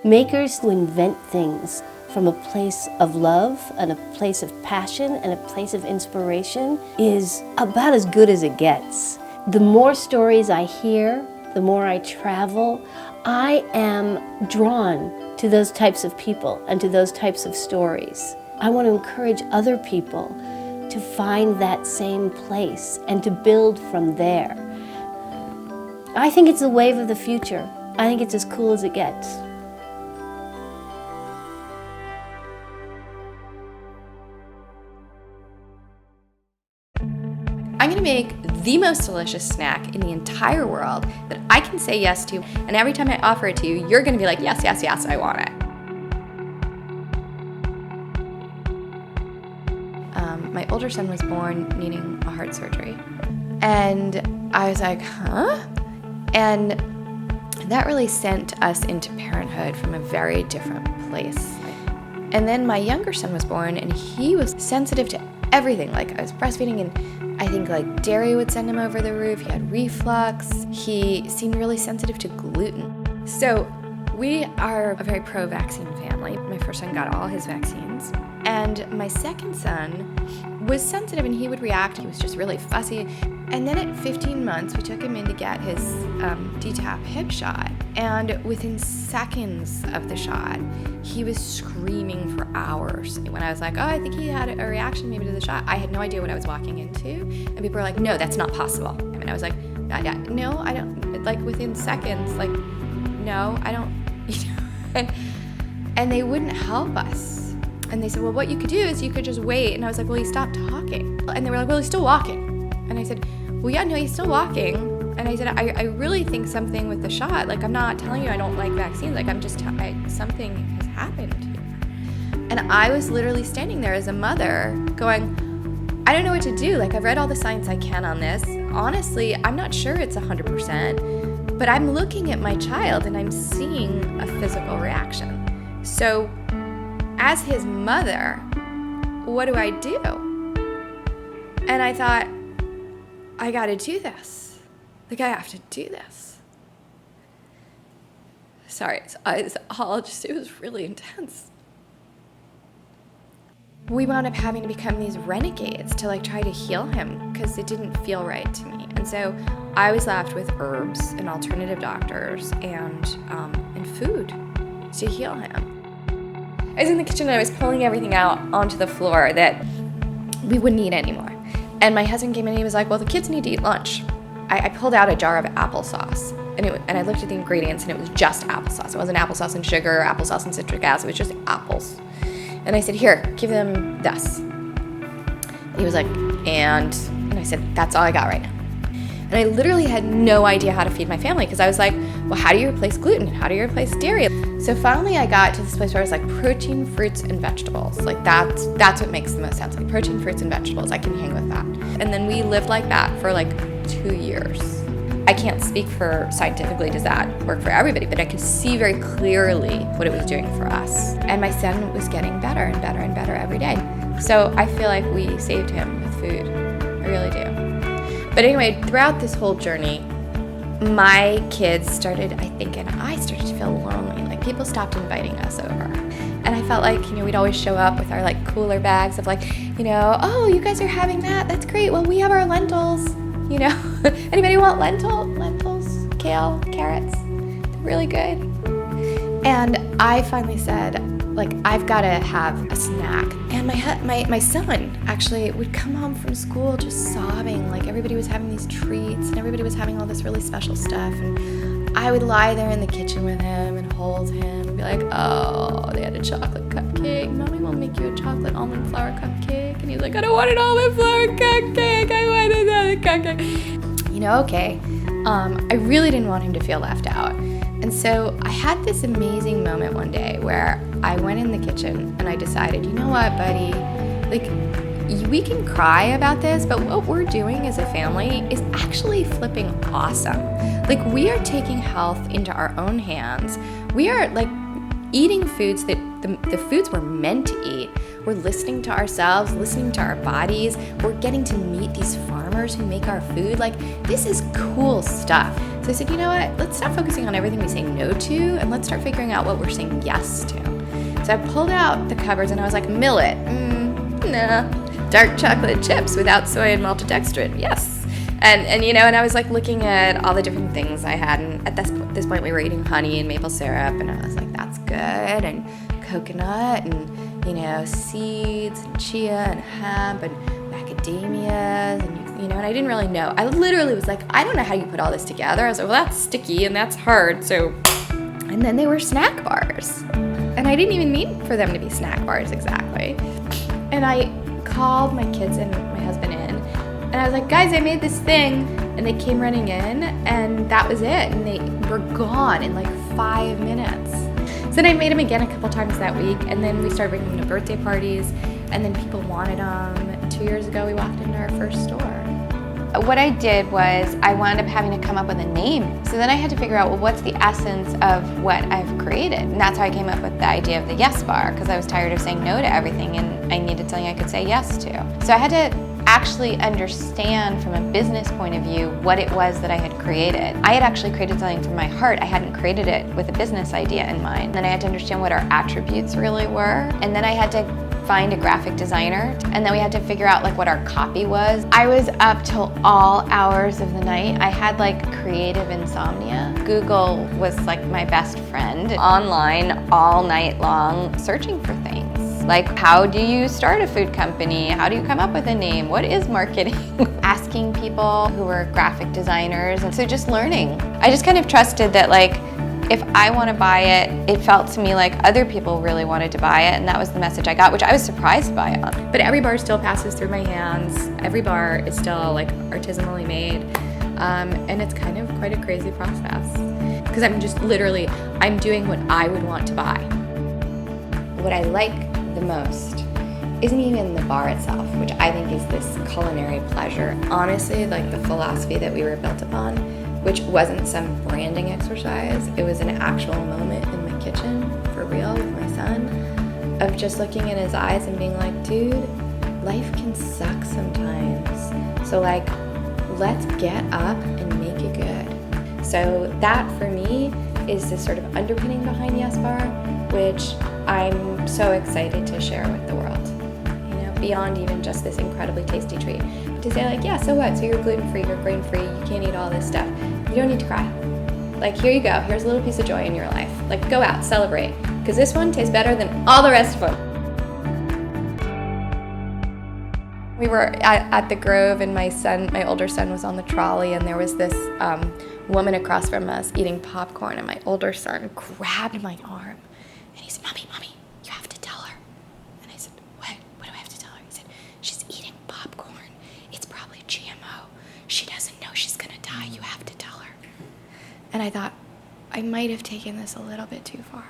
Makers who invent things from a place of love and a place of passion and a place of inspiration is about as good as it gets. The more stories I hear, the more I travel, I am drawn to those types of people and to those types of stories. I want to encourage other people to find that same place and to build from there. I think it's the wave of the future. I think it's as cool as it gets. I'm going to make the most delicious snack in the entire world that I can say yes to, and every time I offer it to you, you're going to be like, yes, yes, yes, I want it. My older son was born needing a heart surgery, and I was like, huh? And that really sent us into parenthood from a very different place. And then my younger son was born, and he was sensitive to everything. Like, I was breastfeeding, and I think like dairy would send him over the roof. He had reflux. He seemed really sensitive to gluten. So we are a very pro-vaccine family. My first son got all his vaccines, and my second son was sensitive, and he would react. He was just really fussy. And then at 15 months, we took him in to get his DTaP hip shot. And within seconds of the shot, he was screaming for hours. And when I was like, oh, I think he had a reaction maybe to the shot, I had no idea what I was walking into. And people were like, no, that's not possible. And I was like, yeah, no, I don't. Like within seconds, like, no, I don't. And they wouldn't help us. And they said, well, what you could do is you could just wait. And I was like, well, he stopped talking. And they were like, well, he's still walking. And I said, well, yeah, no, he's still walking. And I said, I really think something with the shot, like, I'm not telling you I don't like vaccines. Like, I'm just, something has happened here. And I was literally standing there as a mother going, I don't know what to do. Like, I've read all the science I can on this. Honestly, I'm not sure it's 100%, but I'm looking at my child and I'm seeing a physical reaction. So as his mother, what do I do? And I thought, I gotta do this. Like, I have to do this. Sorry, it was really intense. We wound up having to become these renegades to like try to heal him because it didn't feel right to me. And so I was left with herbs and alternative doctors and food to heal him. I was in the kitchen and I was pulling everything out onto the floor that we wouldn't eat anymore. And my husband came in and he was like, well, the kids need to eat lunch. I pulled out a jar of applesauce and I looked at the ingredients and it was just applesauce. It wasn't applesauce and sugar, applesauce and citric acid. It was just apples. And I said, here, give them this. He was like, and I said, that's all I got right now. And I literally had no idea how to feed my family because I was like, well, how do you replace gluten? How do you replace dairy? So finally I got to this place where I was like, protein, fruits, and vegetables. Like that's what makes the most sense. Like protein, fruits, and vegetables. I can hang with that. And then we lived like that for like 2 years. I can't speak for scientifically does that work for everybody, but I could see very clearly what it was doing for us. And my son was getting better and better and better every day. So I feel like we saved him with food. I really do. But anyway, throughout this whole journey, my kids started, I think, and I started to feel lonely. Like people stopped inviting us over. And I felt like, we'd always show up with our like cooler bags of like, oh, you guys are having that? That's great. Well, we have our lentils, Anybody want lentils, kale, carrots? They're really good. And I finally said, like, I've got to have a snack. And my son actually would come home from school just sobbing. Like everybody was having these treats and everybody was having all this really special stuff. And I would lie there in the kitchen with him and hold him and be like, oh, they had a chocolate cupcake. Mommy will make you a chocolate almond flour cupcake. And he's like, I don't want an almond flour cupcake. I want another cupcake. Okay. I really didn't want him to feel left out. And so I had this amazing moment one day where I went in the kitchen and I decided, you know what, buddy, like we can cry about this, but what we're doing as a family is actually flipping awesome. Like we are taking health into our own hands. We are like eating foods that the foods we're meant to eat. We're listening to ourselves, listening to our bodies. We're getting to meet these farmers who make our food. Like this is cool stuff. So I said, you know what, let's stop focusing on everything we say no to, and let's start figuring out what we're saying yes to. So I pulled out the cupboards and I was like, millet, nah. Dark chocolate chips without soy and maltodextrin, yes. And I was like looking at all the different things I had, and at this point we were eating honey and maple syrup, and I was like, that's good, and coconut, and seeds, and chia, and hemp, and macadamias, and I didn't really know. I literally was like, I don't know how you put all this together. I was like, well, that's sticky and that's hard, so. And then they were snack bars, and I didn't even mean for them to be snack bars exactly. And I called my kids and my husband in, and I was like, guys, I made this thing, and they came running in, and that was it, and they were gone in like 5 minutes. So then I made them again a couple times that week, and then we started bringing them to birthday parties, and then people wanted them. 2 years ago, we walked into our first store. What I did was I wound up having to come up with a name. So then I had to figure out, well, what's the essence of what I've created? And that's how I came up with the idea of the yes bar, because I was tired of saying no to everything and I needed something I could say yes to. So I had to actually understand from a business point of view what it was that I had created. I had actually created something from my heart. I hadn't created it with a business idea in mind. Then I had to understand what our attributes really were. And then I had to find a graphic designer, and then we had to figure out like what our copy was. I was up till all hours of the night. I had like creative insomnia. Google was like my best friend. Online all night long searching for things. Like, how do you start a food company? How do you come up with a name? What is marketing? Asking people who were graphic designers, and so just learning. I just kind of trusted that like, if I want to buy it, it felt to me like other people really wanted to buy it, and that was the message I got, which I was surprised by. But every bar still passes through my hands. Every bar is still like artisanally made, and it's kind of quite a crazy process because I'm just literally, I'm doing what I would want to buy. What I like the most isn't even the bar itself, which I think is this culinary pleasure. Honestly, like the philosophy that we were built upon, which wasn't some branding exercise. It was an actual moment in my kitchen, for real, with my son, of just looking in his eyes and being like, dude, life can suck sometimes. So like, let's get up and make it good. So that for me is this sort of underpinning behind Yes Bar, which I'm so excited to share with the world. Beyond even just this incredibly tasty treat. But to say like, yeah, so what? So you're gluten-free, you're grain-free, you can't eat all this stuff. You don't need to cry. Like, here you go. Here's a little piece of joy in your life. Like, go out, celebrate. Because this one tastes better than all the rest of them. We were at the Grove, and my older son was on the trolley, and there was this woman across from us eating popcorn, and my older son grabbed my arm, and he said, Mommy, you have to tell her. And I said, what do I have to tell her? He said, she's eating popcorn. It's probably GMO. She doesn't know she's gonna die. You have to tell her. And I thought, I might have taken this a little bit too far.